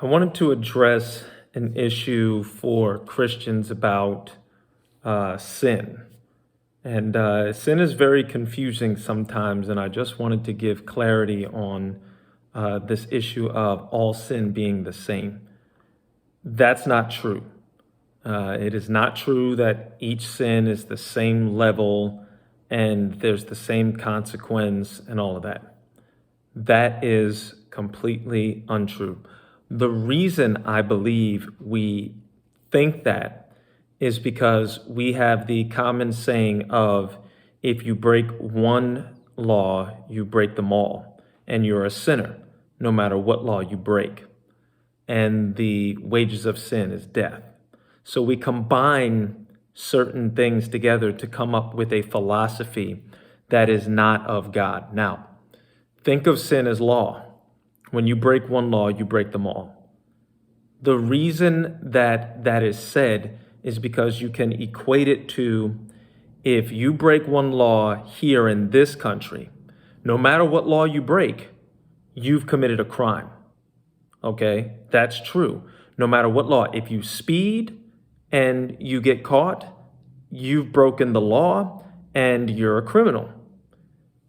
I wanted to address an issue for Christians about sin. And sin is very confusing sometimes, and I just wanted to give clarity on this issue of all sin being the same. That's not true. It is not true that each sin is the same level and there's the same consequence and all of that. That is completely untrue. The reason I believe we think that is because we have the common saying of if you break one law, you break them all, and you're a sinner, no matter what law you break. And the wages of sin is death. So we combine certain things together to come up with a philosophy that is not of God. Now, think of sin as law. When you break one law, you break them all. The reason that that is said is because you can equate it to if you break one law here in this country, no matter what law you break, you've committed a crime. Okay, that's true. No matter what law, if you speed and you get caught, you've broken the law and you're a criminal.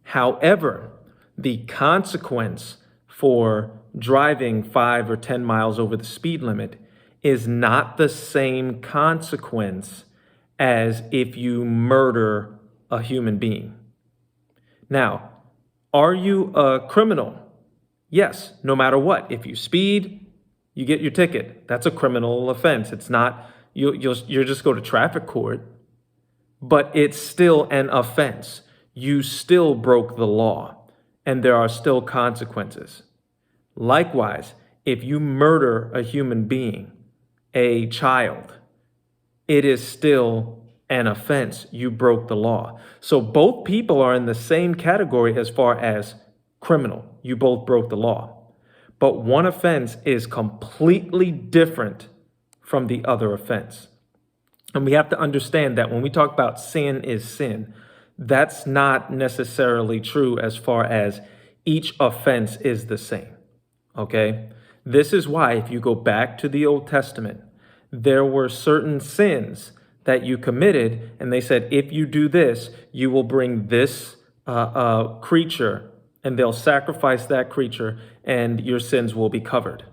However, the consequence for driving 5 or 10 miles over the speed limit is not the same consequence as if you murder a human being. Now, are you a criminal? Yes, no matter what. If you speed, you get your ticket. That's a criminal offense. It's not, you'll just go to traffic court, but it's still an offense. You still broke the law, and there are still consequences. Likewise, if you murder a human being, a child, it is still an offense. You broke the law. So both people are in the same category as far as criminal. You both broke the law. But one offense is completely different from the other offense. And we have to understand that when we talk about sin is sin, that's not necessarily true as far as each offense is the same. Okay? This is why if you go back to the Old Testament, there were certain sins that you committed, and they said, if you do this, you will bring this creature, and they'll sacrifice that creature, and your sins will be covered.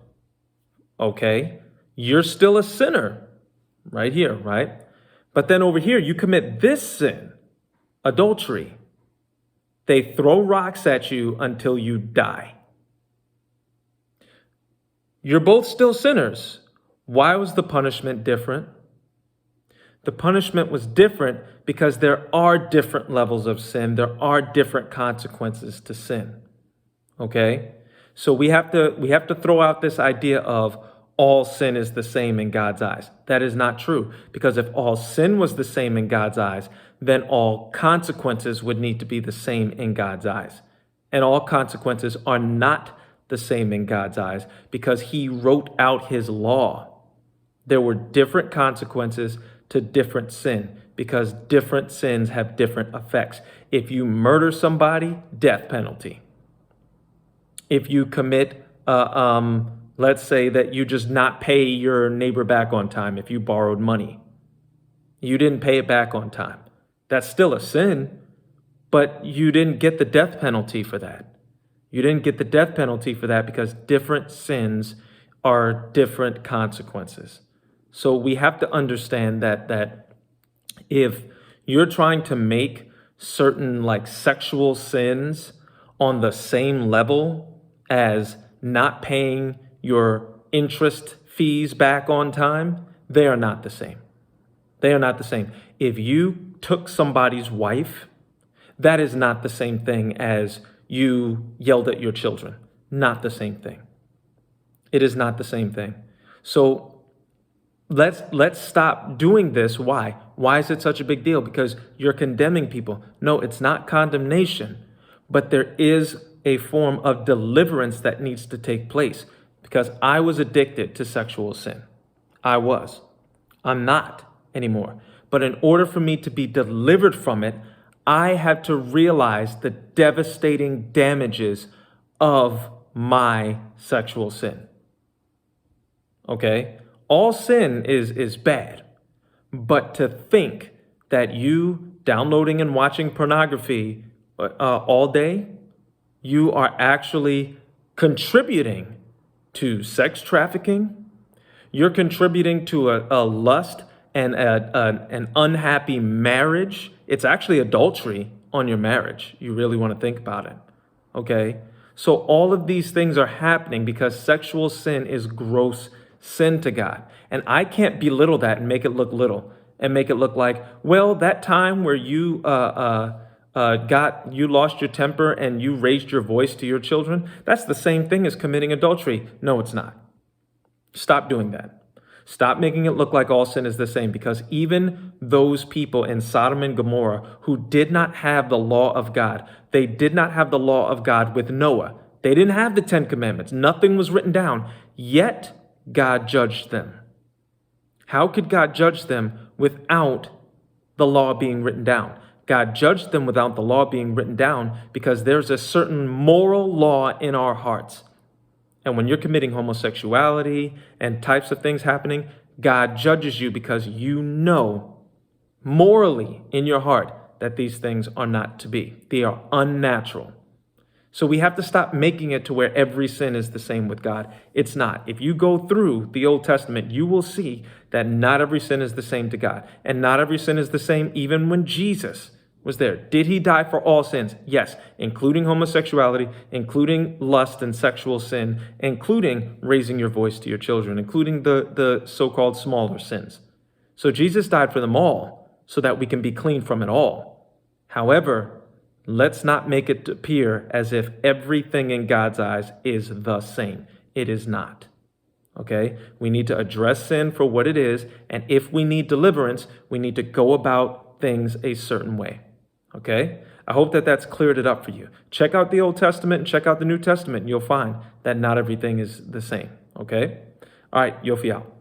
Okay? You're still a sinner right here, right? But then over here, you commit this sin, adultery. They throw rocks at you until you die. You're both still sinners. Why was the punishment different? The punishment was different because there are different levels of sin. There are different consequences to sin. Okay? So we have to throw out this idea of all sin is the same in God's eyes. That is not true, because if all sin was the same in God's eyes, then all consequences would need to be the same in God's eyes. And all consequences are not the same in God's eyes because he wrote out his law. There were different consequences to different sin because different sins have different effects. If you murder somebody, death penalty. If you commit, let's say that you just not pay your neighbor back on time. If you borrowed money, you didn't pay it back on time. That's still a sin, but you didn't get the death penalty for that. You didn't get the death penalty for that because different sins are different consequences. So we have to understand that if you're trying to make certain like sexual sins on the same level as not paying your interest fees back on time, they are not the same. They are not the same. If you took somebody's wife, that is not the same thing as you yelled at your children. Not the same thing. It is not the same thing. So let's stop doing this. Why? Why is it such a big deal? Because you're condemning people. No, it's not condemnation, but there is a form of deliverance that needs to take place because I was addicted to sexual sin. I was. I'm not anymore. But in order for me to be delivered from it, I had to realize the devastating damages of my sexual sin. okay? All sin is bad. But to think that you downloading and watching pornography all day, you are actually contributing to sex trafficking. You're contributing to a lust and an unhappy marriage. It's actually adultery on your marriage. You really want to think about it. Okay? So all of these things are happening because sexual sin is gross sin to God. And I can't belittle that and make it look little and make it look like, well, that time where you you lost your temper and you raised your voice to your children, that's the same thing as committing adultery. No, it's not. Stop doing that. Stop making it look like all sin is the same, because even those people in Sodom and Gomorrah who did not have the law of God, they did not have the law of God with Noah. They didn't have the 10 Commandments. Nothing was written down, yet God judged them. How could God judge them without the law being written down? God judged them without the law being written down because there's a certain moral law in our hearts. And when you're committing homosexuality and types of things happening, God judges you because you know morally in your heart that these things are not to be. They are unnatural. So we have to stop making it to where every sin is the same with God. It's not. If you go through the Old Testament, you will see that not every sin is the same to God. And not every sin is the same even when Jesus was there. Did he die for all sins? Yes, including homosexuality, including lust and sexual sin, including raising your voice to your children, including the so-called smaller sins. So Jesus died for them all so that we can be clean from it all. However, let's not make it appear as if everything in God's eyes is the same. It is not. Okay? We need to address sin for what it is, and if we need deliverance, we need to go about things a certain way. Okay? I hope that that's cleared it up for you. Check out the Old Testament and check out the New Testament, and you'll find that not everything is the same. Okay? All right, Yofi out.